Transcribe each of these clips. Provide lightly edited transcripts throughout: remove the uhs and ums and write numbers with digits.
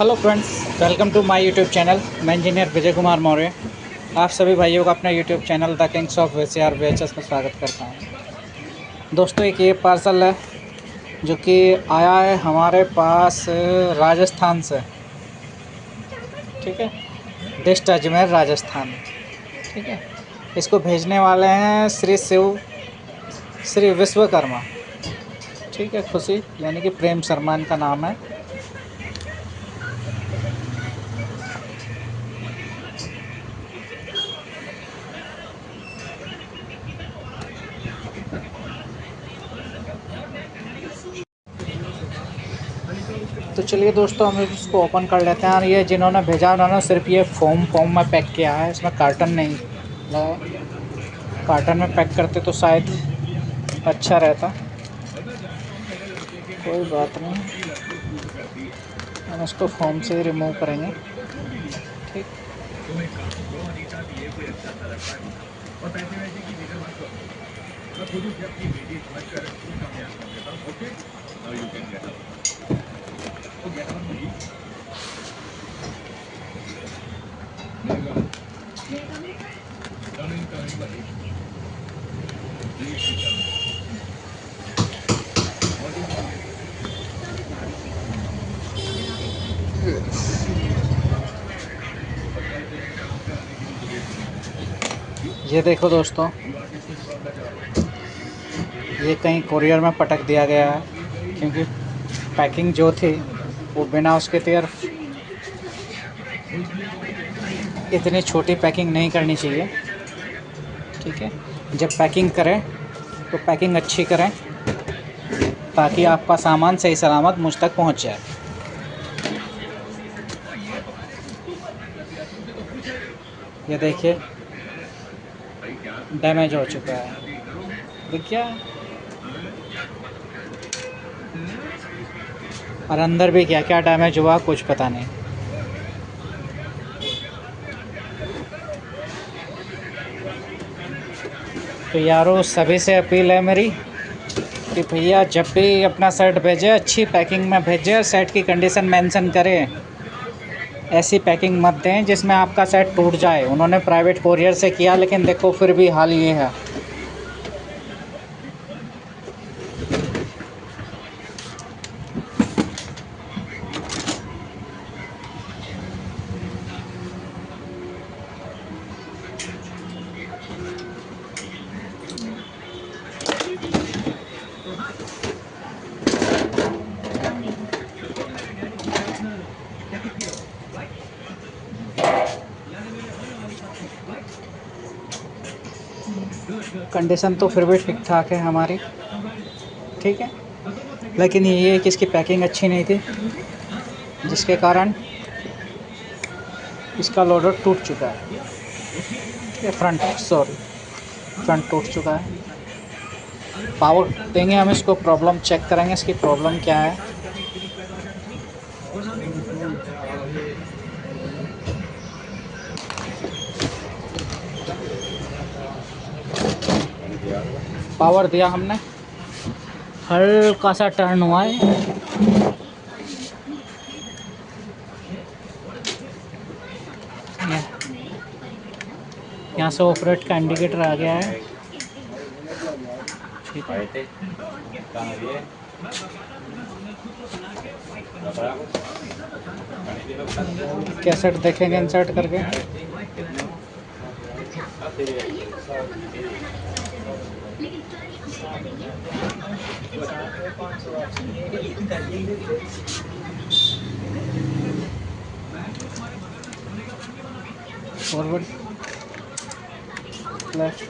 Hello friends, welcome to my YouTube channel. मैं engineer Vijay Kumar Maurya आप सभी भाइयों का अपना YouTube channel the kings of VCR VHS में स्वागत करता हूं। दोस्तों, एक ये पार्सल है जो कि आया है हमारे पास राजस्थान से। ठीक है, डिस्ट अजमेर राजस्थान। ठीक है, इसको भेजने वाले हैं श्री विश्वकर्मा। ठीक है, खुशी यानी कि प्रेम शर्मा इनका नाम है। तो चलिए दोस्तों, हम इसको ओपन कर लेते हैं। और ये जिन्होंने भेजा उन्होंने सिर्फ ये फोम में पैक किया है, इसमें कार्टन नहीं लगा। कार्टन में पैक करते तो शायद अच्छा रहता। कोई बात नहीं, हम इसको फोम से ही रिमूव करेंगे। ठीक, ये देखो दोस्तों, ये कहीं कोरियर में पटक दिया गया है, क्योंकि पैकिंग जो थी वो बिना उसके तैयार इतनी छोटी पैकिंग नहीं करनी चाहिए। ठीक है, जब पैकिंग करें तो पैकिंग अच्छी करें ताकि आपका सामान सही सलामत मुझ तक पहुंच जाए। ये देखिए, डैमेज हो चुका है। देखिए, और अंदर भी क्या क्या डैमेज हुआ कुछ पता नहीं। तो यारों, सभी से अपील है मेरी कि भैया जब भी अपना शर्ट भेजें अच्छी पैकिंग में भेजें। शर्ट की कंडीशन मेंशन करें, ऐसी पैकिंग मत दें जिसमें आपका शर्ट टूट जाए। उन्होंने प्राइवेट कोरियर से किया, लेकिन देखो फिर भी हाल ये है। कंडीशन तो फिर भी ठीक ठाक है हमारी। ठीक है, लेकिन ये है कि इसकी पैकिंग अच्छी नहीं थी, जिसके कारण इसका लोडर टूट चुका है। ये फ्रंट टूट चुका है। पावर देंगे हम इसको, प्रॉब्लम चेक करेंगे इसकी प्रॉब्लम क्या है। पावर दिया हमने, हल्का सा टर्न हुआ है। यहाँ से ऑपरेट का इंडिकेटर आ गया है। ठीक है, कैसेट देखेंगे इंसर्ट करके। फॉरवर्ड, लेफ्ट,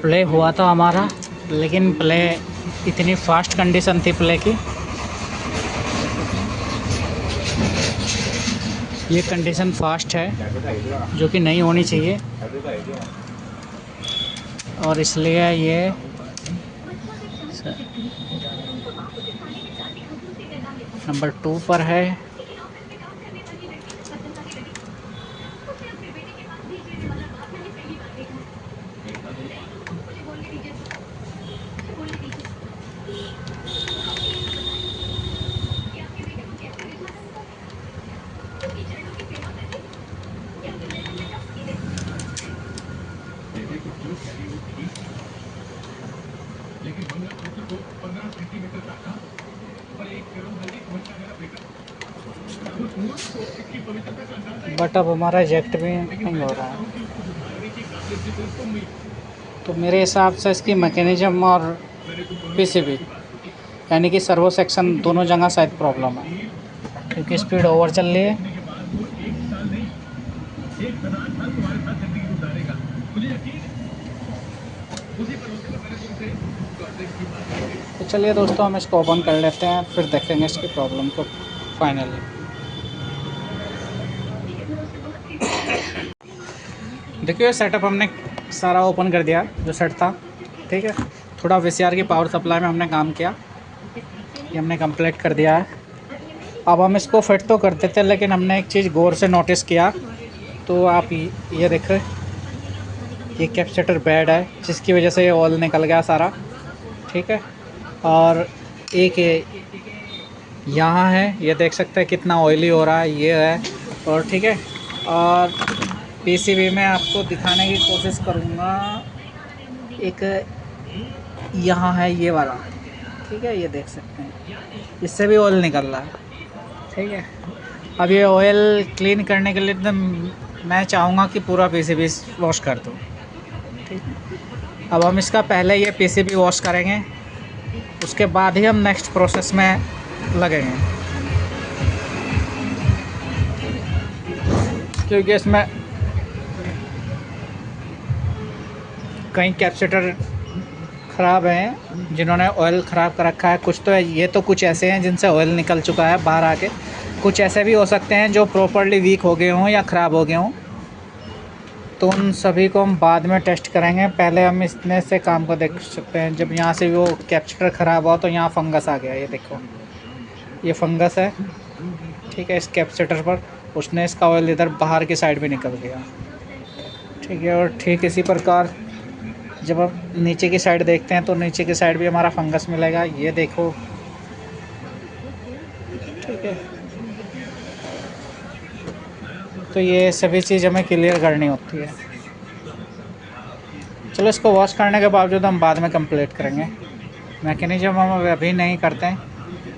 प्ले हुआ था हमारा, लेकिन प्ले इतनी फास्ट कंडीशन थी प्ले की, ये कंडीशन फास्ट है जो कि नहीं होनी चाहिए, और इसलिए ये से नंबर 2 पर है। बट अब हमारा इजेक्ट भी नहीं हो रहा है, तो मेरे हिसाब से इसकी मैकेनिज्म और पीसीबी यानी कि सर्वो सेक्शन दोनों जगह शायद प्रॉब्लम है, क्योंकि स्पीड ओवर चल रही है। तो चलिए दोस्तों, हम इसको ओपन कर लेते हैं, फिर देखेंगे इसकी प्रॉब्लम को फाइनली। देखिए सेटअप हमने सारा ओपन कर दिया जो सेट था, ठीक है। थोड़ा वीसीआर की पावर सप्लाई में हमने काम किया, ये हमने कंप्लीट कर दिया है। अब हम इसको फिट तो कर देते, लेकिन हमने एक चीज़ गौर से नोटिस किया, तो आप ये देख रहे, ये कैपेसिटर बैड है, जिसकी वजह से ये ऑयल निकल गया सारा, ठीक है। और एक यहाँ है, ये देख सकते हैं कितना ऑयली हो रहा है, ये है। और ठीक है, और पीसीबी में आपको दिखाने की कोशिश करूँगा, एक यहाँ है ये वाला, ठीक है, ये देख सकते हैं, इससे भी ऑयल निकल रहा है, ठीक है। अब ये ऑयल क्लीन करने के लिए मैं चाहूँगा कि पूरा पीसीबी वॉश कर दूँ, ठीक। अब हम इसका पहले ये पीसीबी वॉश करेंगे, उसके बाद ही हम नेक्स्ट प्रोसेस में लगेंगे, क्योंकि इसमें कई कैपेसिटर ख़राब हैं, जिन्होंने ऑयल ख़राब कर रखा है। कुछ तो ये तो कुछ ऐसे हैं जिनसे ऑयल निकल चुका है बाहर आके, कुछ ऐसे भी हो सकते हैं जो प्रॉपर्ली वीक हो गए हों या ख़राब हो गए हों, तो उन सभी को हम बाद में टेस्ट करेंगे। पहले हम इसमें से काम को देख सकते हैं। जब यहाँ से वो कैपेसिटर ख़राब हुआ तो यहाँ फंगस आ गया, ये देखो, ये फंगस है, ठीक है, इस कैपेसिटर पर। उसने इसका ऑयल इधर बाहर की साइड भी निकल गया, ठीक है। और ठीक इसी प्रकार जब हम नीचे की साइड देखते हैं तो नीचे की साइड भी हमारा फंगस मिलेगा, ये देखो, ठीक है। तो ये सभी चीज़ हमें क्लियर करनी होती है। चलो, इसको वॉश करने के बावजूद हम बाद में कंप्लीट करेंगे। मैकेनिज्म हम अभी नहीं करते हैं,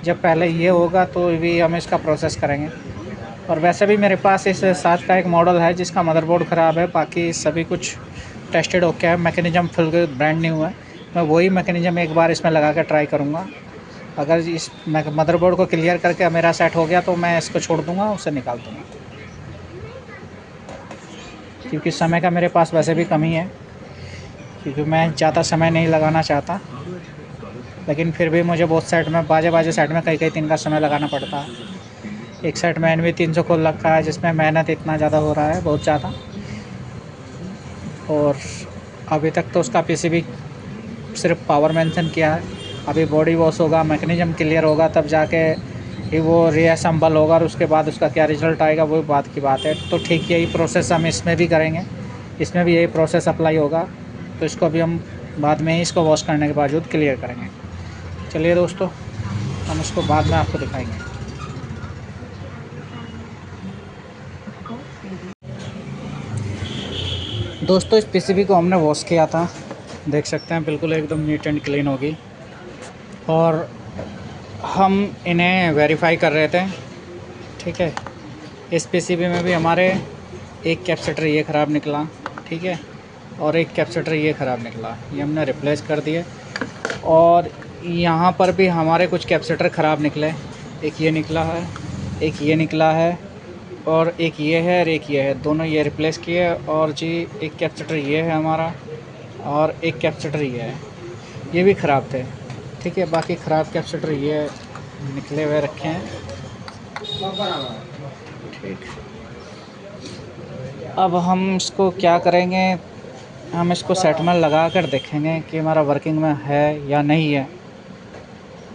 जब पहले ये होगा तो भी हम इसका प्रोसेस करेंगे। और वैसे भी मेरे पास इस 7 का एक मॉडल है जिसका मदरबोर्ड ख़राब है, बाकी सभी कुछ टेस्टेड ओके है। मैकेनिज्म फुल ब्रांड न्यू है, मैं वही मैकेनिज्म एक बार इसमें लगा कर ट्राई करूँगा। अगर इस मदरबोर्ड को क्लियर करके मेरा सेट हो गया तो मैं इसको छोड़ दूँगा, उसे निकाल दूँगा, क्योंकि समय का मेरे पास वैसे भी कमी है, क्योंकि मैं ज़्यादा समय नहीं लगाना चाहता। लेकिन फिर भी मुझे बहुत सेट में बाजे सेट में कई दिन का समय लगाना पड़ता है। एक सेट में NV 300 खोल रखा है, जिसमें मेहनत इतना ज़्यादा हो रहा है, बहुत ज़्यादा। और अभी तक तो उसका पीसीबी सिर्फ पावर मेंशन किया है। अभी बॉडी वॉश होगा, मैकेनिज्म क्लियर होगा, तब जाके ही वो रीअसेंबल होगा, और उसके बाद उसका क्या रिज़ल्ट आएगा वो बात की बात है। तो ठीक यही प्रोसेस हम इसमें भी करेंगे, इसमें भी यही प्रोसेस अप्लाई होगा। तो इसको भी हम बाद में ही इसको वॉश करने के बावजूद क्लियर करेंगे। चलिए दोस्तों, हम इसको बाद में आपको दिखाएंगे। दोस्तों, इस पीसीबी को हमने वॉश किया था, देख सकते हैं बिल्कुल एकदम नीट एंड क्लीन होगी। और हम इन्हें वेरीफाई कर रहे थे, ठीक है। इस पीसीबी में भी हमारे एक कैपेसिटर ये ख़राब निकला, ठीक है, और एक कैपेसिटर ये ख़राब निकला, ये हमने रिप्लेस कर दिए। और यहाँ पर भी हमारे कुछ कैपेसिटर ख़राब निकले, एक ये निकला है, एक ये निकला है, और एक ये है और एक ये है, दोनों ये रिप्लेस किए। और जी एक कैपेसिटर ये है हमारा, और एक कैपेसिटर ये है, ये भी ख़राब थे, ठीक है। बाकी ख़राब कैपेसिटर ये निकले हुए रखे हैं, ठीक। अब हम इसको क्या करेंगे, हम इसको सेट में लगा कर देखेंगे कि हमारा वर्किंग में है या नहीं है।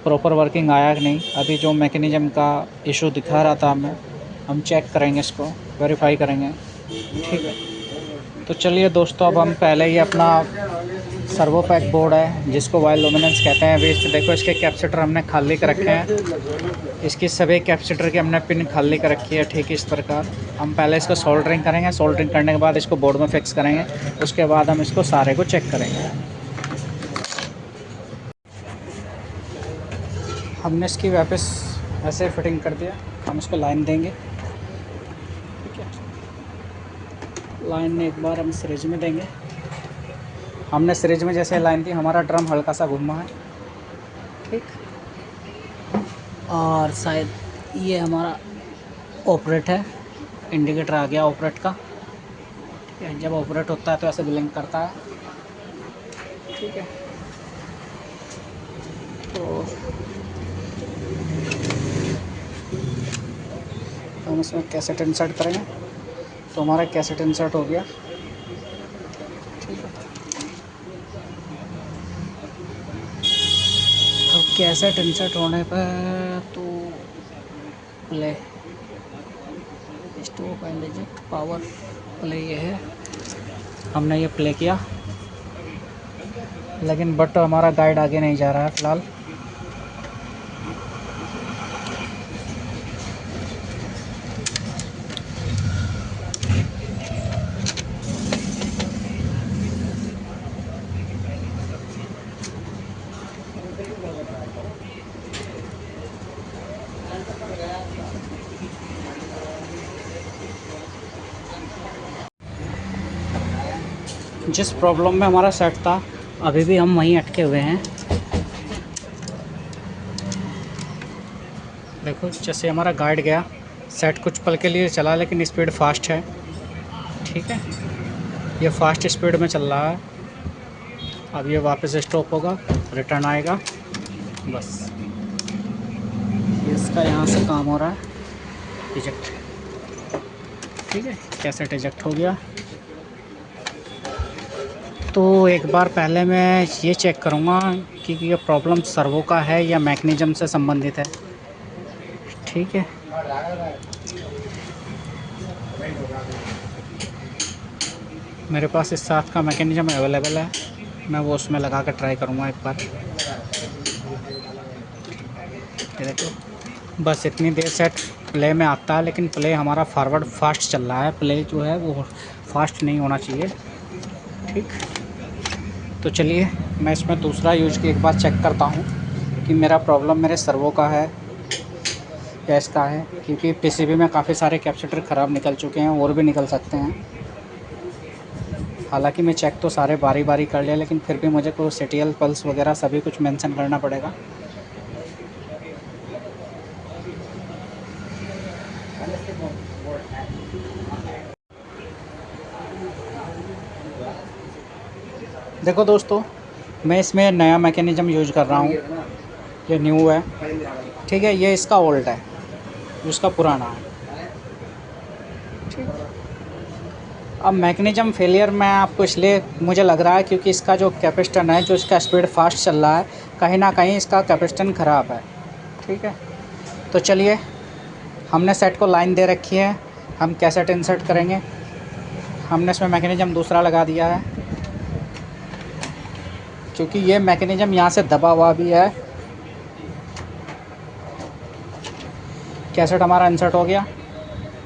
प्रॉपर वर्किंग आया कि नहीं। अभी जो मैकेनिज़्म का इशू दिखा रहा था हमें, हम चेक करेंगे, इसको वेरीफाई करेंगे। ठीक है, तो चलिए दोस्तों, अब हम पहले ही अपना सर्वो पैक बोर्ड है जिसको वायर लुमिनेंस कहते हैं, अभी देखो इसके कैपेसिटर हमने खाली कर रखे हैं। इसकी सभी कैपेसिटर की हमने पिन खाली कर रखी है। ठीक है, इस प्रकार हम पहले इसको सोल्डरिंग करेंगे। सोल्डरिंग करने के बाद इसको बोर्ड में फिक्स करेंगे। उसके बाद हम इसको सारे को चेक करेंगे। हमने इसकी वापस ऐसे फिटिंग कर दिया। हम इसको लाइन देंगे। ठीक है, लाइन में एक बार हम सीरीज में देंगे। हमने सीरीज में जैसे लाइन दी, हमारा ड्रम हल्का सा घूमा है। ठीक, और शायद ये हमारा ऑपरेट है, इंडिकेटर आ गया ऑपरेट का। ठीक है, जब ऑपरेट होता है तो ऐसे ब्लिंक करता है। ठीक है, तो हम इसमें कैसेट इंसर्ट करेंगे। तो हमारा कैसेट इंसर्ट हो गया। ठीक है, अब कैसेट इंसर्ट होने पर तो play stop and reject power play ये है। हमने ये प्ले किया, लेकिन बट हमारा गाइड आगे नहीं जा रहा है फ़िलहाल। जिस प्रॉब्लम में हमारा सेट था, अभी भी हम वहीं अटके हुए हैं। देखो, जैसे हमारा गाइड गया, सेट कुछ पल के लिए चला, लेकिन स्पीड फास्ट है। ठीक है, ये फास्ट स्पीड में चल रहा है। अब ये वापस स्टॉप होगा, रिटर्न आएगा। बस इसका यहाँ से काम हो रहा है, इजेक्ट। ठीक है, कैसेट इजेक्ट हो गया। तो एक बार पहले मैं ये चेक करूँगा कि ये प्रॉब्लम सर्वो का है या मैकेनिज़्म से संबंधित है। ठीक है, मेरे पास इस साथ का मैकेनिज़्म अवेलेबल है, मैं वो उसमें लगा कर ट्राई करूँगा एक बार। ये देखो, बस इतनी देर सेट प्ले में आता है, लेकिन प्ले हमारा फॉरवर्ड फास्ट चल रहा है। प्ले जो है वो फास्ट नहीं होना चाहिए। ठीक, तो चलिए मैं इसमें दूसरा यूज की एक बार चेक करता हूँ कि मेरा प्रॉब्लम मेरे सर्वो का है या इसका है, क्योंकि पीसीबी में काफ़ी सारे कैपेसिटर ख़राब निकल चुके हैं, और भी निकल सकते हैं। हालांकि मैं चेक तो सारे बारी बारी कर लिया, लेकिन फिर भी मुझे को सीटीएल पल्स वगैरह सभी कुछ मेंशन करना पड़ेगा। देखो दोस्तों, मैं इसमें नया मैकेनिज़्म यूज कर रहा हूँ, ये न्यू है। ठीक है, ये इसका ओल्ड है, उसका पुराना है। ठीक, अब मैकेनिज़्म फेलियर मैं आपको इसलिए मुझे लग रहा है क्योंकि इसका जो कैपेसिटर है, जो इसका स्पीड फास्ट चल रहा है, कहीं ना कहीं इसका कैपेसिटर ख़राब है। ठीक है, तो चलिए, हमने सेट को लाइन दे रखी है, हम कैसेट इंसर्ट करेंगे। हमने इसमें मैकेनिज़्म दूसरा लगा दिया है, क्योंकि ये मैकेनिज़्म यहाँ से दबा हुआ भी है। कैसेट हमारा इंसर्ट हो गया।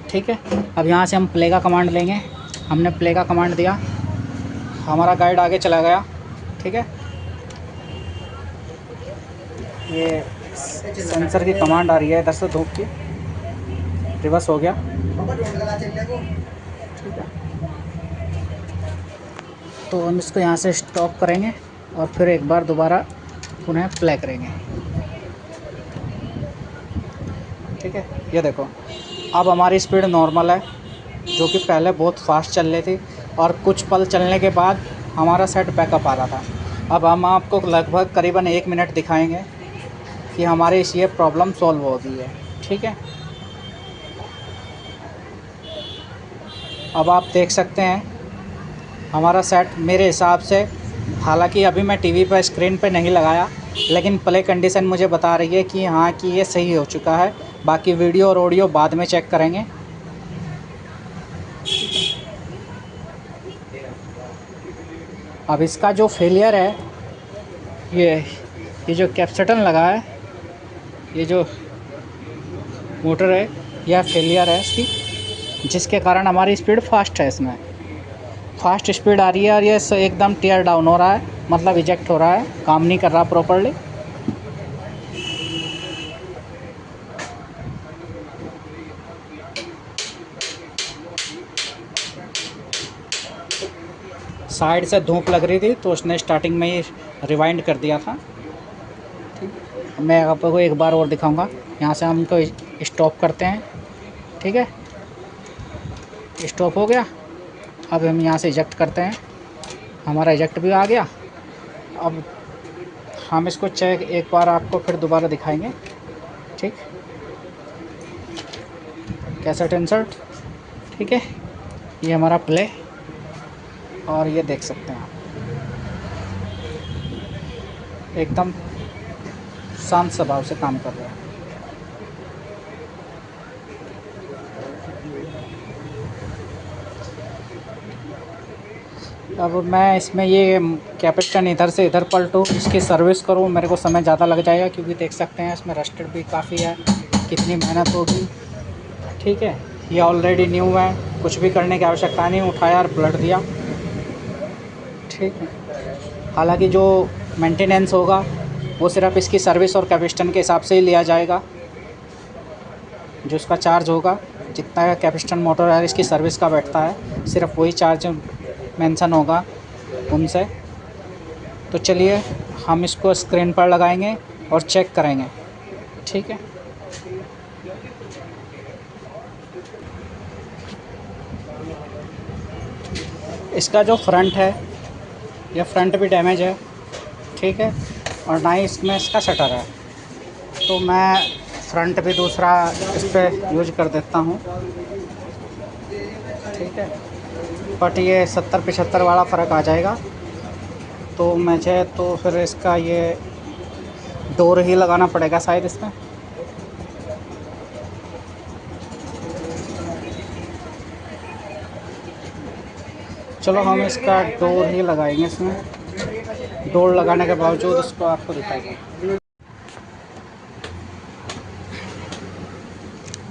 ठीक है, अब यहाँ से हम प्ले का कमांड लेंगे। हमने प्ले का कमांड दिया, हमारा गाइड आगे चला गया। ठीक है, ये सेंसर की कमांड आ रही है इधर से, धूप की, रिवर्स हो गया। ठीक है, तो हम इसको यहाँ से स्टॉप करेंगे और फिर एक बार दोबारा पुनः प्ले करेंगे। ठीक है, ये देखो, अब हमारी स्पीड नॉर्मल है, जो कि पहले बहुत फास्ट चल रही थी, और कुछ पल चलने के बाद हमारा सेट बैकअप आ रहा था। अब हम आपको लगभग करीबन 1 मिनट दिखाएंगे कि हमारी ये प्रॉब्लम सॉल्व हो गई है। ठीक है, अब आप देख सकते हैं हमारा सेट मेरे हिसाब से, हालांकि अभी मैं टीवी पर स्क्रीन पे नहीं लगाया, लेकिन प्ले कंडीशन मुझे बता रही है कि हाँ कि ये सही हो चुका है। बाकी वीडियो और ऑडियो बाद में चेक करेंगे। अब इसका जो फेलियर है, ये जो कैपेसिटर लगा है, ये जो मोटर है, यह फेलियर है इसकी, जिसके कारण हमारी स्पीड फास्ट है, इसमें फास्ट स्पीड आ रही है और ये एकदम टीयर डाउन हो रहा है, मतलब इजेक्ट हो रहा है, काम नहीं कर रहा प्रॉपर्ली। साइड से धूप लग रही थी तो उसने स्टार्टिंग में ही रिवाइंड कर दिया था। ठीक, मैं आपको एक बार और दिखाऊंगा। यहाँ से हम तो स्टॉप करते हैं। ठीक है, स्टॉप हो गया। अब हम यहाँ से इजेक्ट करते हैं, हमारा इजेक्ट भी आ गया। अब हम इसको चेक एक बार आपको फिर दोबारा दिखाएंगे। ठीक, कैसेट इंसर्ट। ठीक है, ये हमारा प्ले, और ये देख सकते हैं आप एकदम शांत स्वभाव से काम कर रहा है। अब मैं इसमें ये कैपेसिटर इधर से इधर पलटूँ, इसकी सर्विस करूँ, मेरे को समय ज़्यादा लग जाएगा, क्योंकि देख सकते हैं इसमें रस्टेड भी काफ़ी है, कितनी मेहनत होगी। ठीक है, ये ऑलरेडी न्यू है, कुछ भी करने की आवश्यकता नहीं, उठाया और पलट दिया। ठीक है, हालांकि जो मेंटेनेंस होगा वो सिर्फ इसकी सर्विस और कैपेसिटर के हिसाब से ही लिया जाएगा। जो इसका चार्ज होगा, जितना कैपेसिटर मोटर है इसकी सर्विस का बैठता है, सिर्फ वही चार्ज मेंशन होगा उनसे। तो चलिए हम इसको स्क्रीन पर लगाएंगे और चेक करेंगे। ठीक है, इसका जो फ्रंट है, यह फ्रंट भी डैमेज है। ठीक है, और ना ही इसमें इसका शटर है, तो मैं फ्रंट भी दूसरा इस पर यूज कर देता हूँ। ठीक है, बट ये 70-75 वाला फ़र्क आ जाएगा, तो मुझे तो फिर इसका ये डोर ही लगाना पड़ेगा शायद इसमें। चलो हम इसका डोर ही लगाएंगे इसमें। डोर लगाने के बावजूद इसको आपको दिखाएंगे।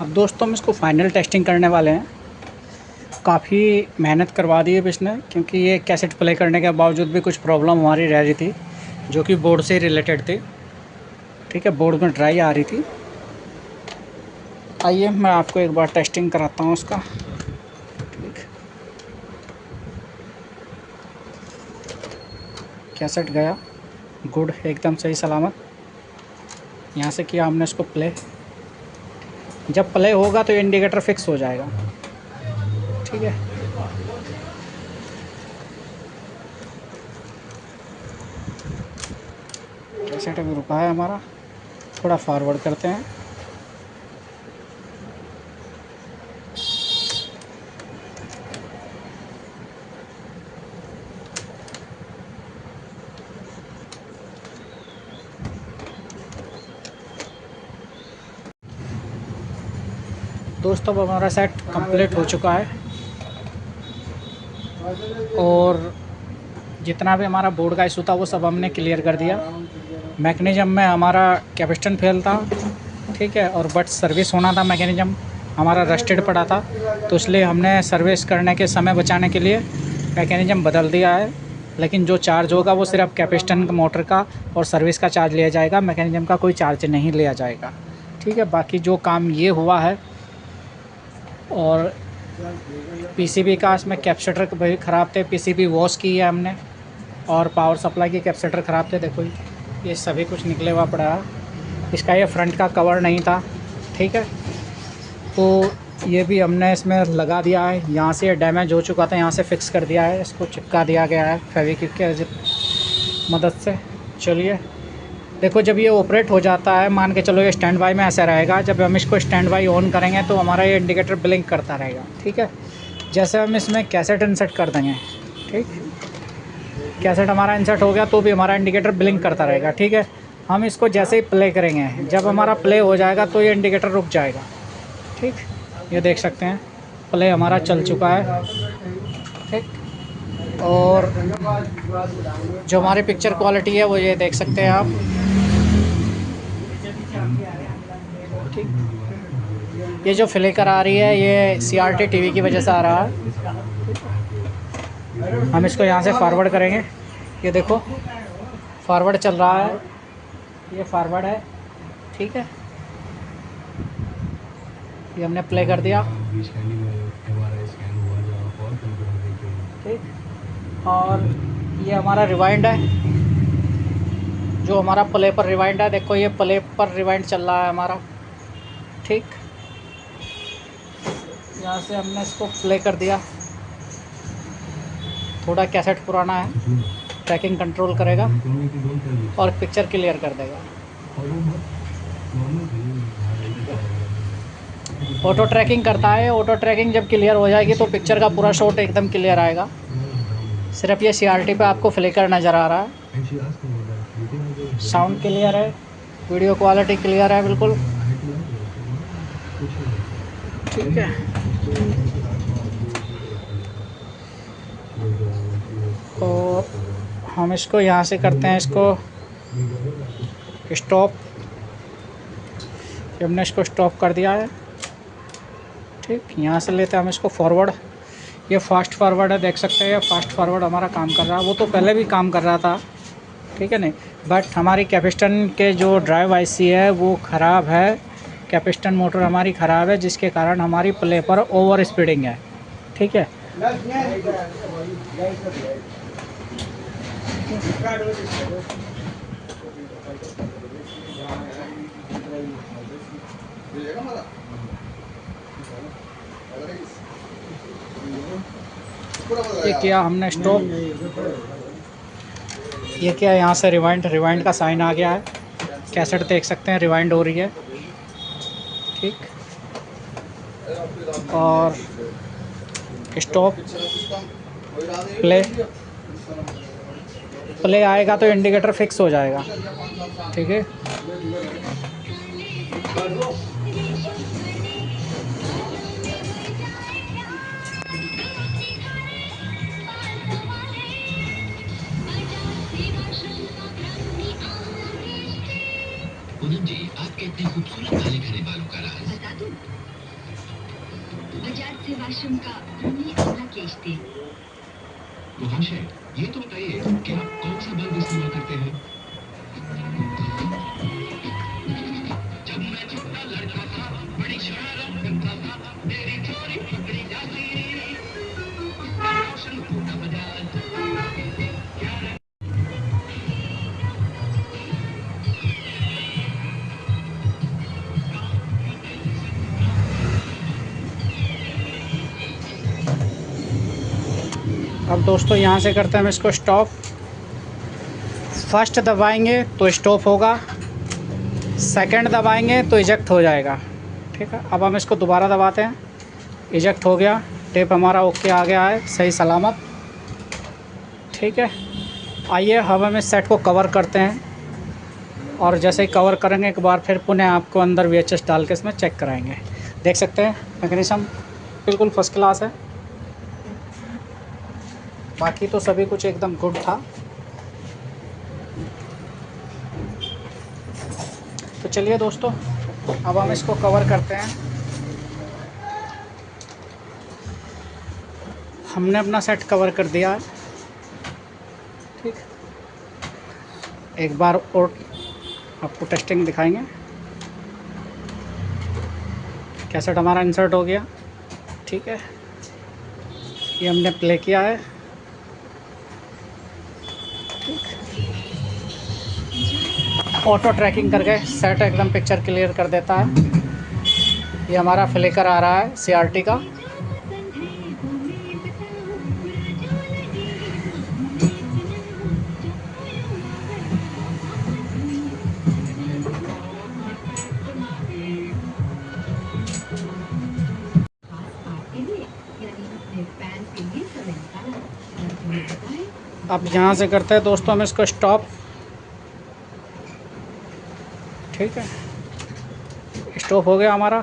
अब दोस्तों हम इसको फाइनल टेस्टिंग करने वाले हैं। काफ़ी मेहनत करवा दी है इसने, क्योंकि ये कैसेट प्ले करने के बावजूद भी कुछ प्रॉब्लम हमारी रह रही थी, जो कि बोर्ड से रिलेटेड थी। ठीक है, बोर्ड में ड्राई आ रही थी। आइए मैं आपको एक बार टेस्टिंग कराता हूँ उसका। ठीक, कैसेट गया, गुड, एकदम सही सलामत। यहाँ से किया हमने इसको प्ले। जब प्ले होगा तो इंडिकेटर फिक्स हो जाएगा। ठीक है, कैसेट अभी रुका है हमारा, थोड़ा फॉरवर्ड करते हैं। दोस्तों अब हमारा सेट कंप्लीट हो चुका है, और जितना भी हमारा बोर्ड का इशू था वो सब हमने क्लियर कर दिया। मैकेनिज़्म में हमारा कैपेसिटर फेल था। ठीक है, और बट सर्विस होना था, मैकेनिज़्म हमारा रस्टेड पड़ा था, तो इसलिए हमने सर्विस करने के समय बचाने के लिए मैकेनिज़्म बदल दिया है। लेकिन जो चार्ज होगा वो सिर्फ कैपेसिटर मोटर का और सर्विस का चार्ज लिया जाएगा, मैकेनिज़्म का कोई चार्ज नहीं लिया जाएगा। ठीक है, बाकी जो काम ये हुआ है, और पीसीबी का इसमें कैपेसिटर भी ख़राब थे, पीसीबी वॉश की है हमने, और पावर सप्लाई के कैपेसिटर ख़राब थे। देखो ये सभी कुछ निकले हुआ पड़ा है। इसका ये फ्रंट का कवर नहीं था। ठीक है, तो ये भी हमने इसमें लगा दिया है। यहाँ से ये डैमेज हो चुका था, यहाँ से फिक्स कर दिया है, इसको चिपका दिया गया है फेविक्विक के मदद से। चलिए देखो, जब ये ऑपरेट हो जाता है, मान के चलो ये स्टैंड बाई में ऐसा रहेगा। जब हम इसको स्टैंड बाई ऑन करेंगे तो हमारा ये इंडिकेटर ब्लिंक करता रहेगा। ठीक है, जैसे हम इसमें कैसेट इंसर्ट कर देंगे, ठीक, कैसेट हमारा इंसर्ट हो गया तो भी हमारा इंडिकेटर ब्लिंक करता रहेगा। ठीक है, हम इसको जैसे ही प्ले करेंगे, जब हमारा प्ले हो जाएगा तो ये इंडिकेटर रुक जाएगा। ठीक, ये देख सकते हैं प्ले हमारा चल चुका है। ठीक, और जो हमारी पिक्चर क्वालिटी है वो ये देख सकते हैं आप। ठीक, ये जो फ्लिकर आ रही है ये CRT टीवी की वजह से आ रहा है। हम इसको यहाँ से फॉरवर्ड करेंगे, ये देखो फॉरवर्ड चल रहा है, ये फॉरवर्ड है। ठीक है, ये हमने प्ले कर दिया। ठीक, और ये हमारा रिवाइंड है, जो हमारा प्ले पर रिवाइंड है। देखो ये प्ले पर रिवाइंड चल रहा है हमारा। ठीक, यहाँ से हमने इसको प्ले कर दिया। थोड़ा कैसेट पुराना है, ट्रैकिंग कंट्रोल करेगा और पिक्चर क्लियर कर देगा। ऑटो ट्रैकिंग करता है। ऑटो ट्रैकिंग जब क्लियर हो जाएगी तो पिक्चर का पूरा शॉट एकदम क्लियर आएगा। सिर्फ ये CRT पे आपको फ्लिकर नज़र आ रहा है। साउंड क्लियर है, वीडियो क्वालिटी क्लियर है बिल्कुल। ठीक है, और हम इसको यहाँ से करते हैं इसको स्टॉप। हमने इसको स्टॉप कर दिया है। ठीक, यहाँ से लेते हैं हम इसको फॉरवर्ड। ये फास्ट फॉरवर्ड है, देख सकते हैं ये फास्ट फॉरवर्ड हमारा काम कर रहा है। वो तो पहले भी काम कर रहा था, ठीक है नहीं, बट हमारी कैपिस्टन के जो ड्राइव IC है वो ख़राब है। कैपिस्टन मोटर हमारी ख़राब है, जिसके कारण हमारी प्ले पर ओवर स्पीडिंग है। ठीक है, ये किया हमने स्टॉप। ये क्या, यहाँ से रिवाइंड का साइन आ गया है। कैसेट देख सकते हैं रिवाइंड हो रही है। ठीक, और स्टॉप, प्ले आएगा तो इंडिकेटर फिक्स हो जाएगा। ठीक है, पूनम जी, आपके इतने खूबसूरत काले घने बालों का राज बता दूं? बजाज से वाशरूम का अमला केश तेल। महाशय, ये तो बताइए कि आप कौन सा बल्ब इस्तेमाल करते हैं? जब मैं छोटा लड़का था, बड़ी शरारत करता था, मेरी चोरी पकड़ी जाती, रोशन होता बजाज। अब दोस्तों यहाँ से करते हैं हम इसको स्टॉप। फर्स्ट दबाएंगे तो स्टॉप होगा, सेकंड दबाएंगे तो इजेक्ट हो जाएगा। ठीक है, अब हम इसको दोबारा दबाते हैं, इजेक्ट हो गया, टेप हमारा ओके आ गया है सही सलामत। ठीक है, आइए अब हम इस सेट को कवर करते हैं, और जैसे ही कवर करेंगे एक बार फिर पुनः आपको अंदर VHS डाल के इसमें चेक कराएंगे। देख सकते हैं मैकेनिज़्म बिल्कुल फर्स्ट क्लास है, बाकी तो सभी कुछ एकदम गुड था। तो चलिए दोस्तों, अब हम इसको कवर करते हैं। हमने अपना सेट कवर कर दिया है। ठीक, एक बार और आपको टेस्टिंग दिखाएंगे। कैसेट हमारा इंसर्ट हो गया। ठीक है, ये हमने प्ले किया है। ऑटो ट्रैकिंग करके सेट एकदम पिक्चर क्लियर कर देता है। ये हमारा फ्लिकर आ रहा है CRT का। अब यहाँ से करते हैं दोस्तों हम इसको स्टॉप। ठीक है, स्टॉप हो गया हमारा।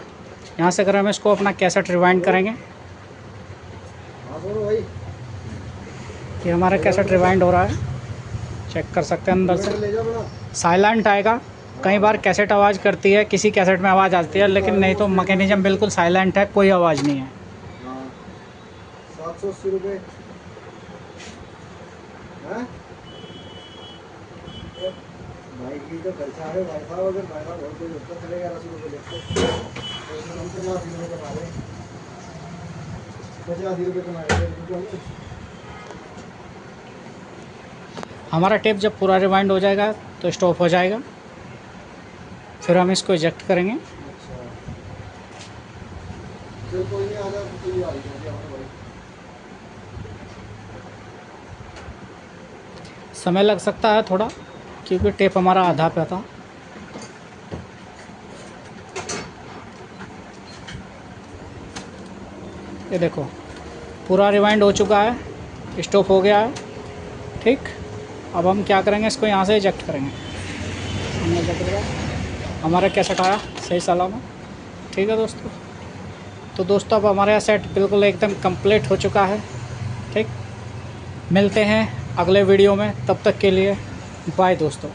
यहाँ से अगर हम इसको अपना कैसेट रिवाइंड करेंगे, ये हमारा कैसेट रिवाइंड हो रहा है, चेक कर सकते हैं अंदर से। साइलेंट आएगा, कई बार कैसेट आवाज़ करती है, किसी कैसेट में आवाज़ आती है, लेकिन नहीं तो मैकेनिज्म बिल्कुल साइलेंट है, कोई आवाज़ नहीं है। 780 रुपये भाई की तो खर्चा है भाई साहब, अगर भाई साहब और कोई होता चले 1100 रुपये लेते तो इसमें कम से कम 80 रुपये कमा रहे, 50 रुपये कमा रहे। हमारा टेप जब पूरा रिवाइंड हो जाएगा तो स्टॉप हो जाएगा, फिर हम इसको इजेक्ट करेंगे। अच्छा फिर कोई नहीं, आजा कोई आ रही है भाई। समय लग सकता है थोड़ा, क्योंकि टेप हमारा आधा पे था। ये देखो पूरा रिवाइंड हो चुका है, स्टॉप हो गया है। ठीक, अब हम क्या करेंगे, इसको यहाँ से इजेक्ट करेंगे। हमने इजेक्ट किया, हमारा कैसेट आया सही सलामत। ठीक है दोस्तों, तो दोस्तों अब हमारा सेट बिल्कुल एकदम कंप्लीट हो चुका है। ठीक, मिलते हैं अगले वीडियो में, तब तक के लिए बाय दोस्तों।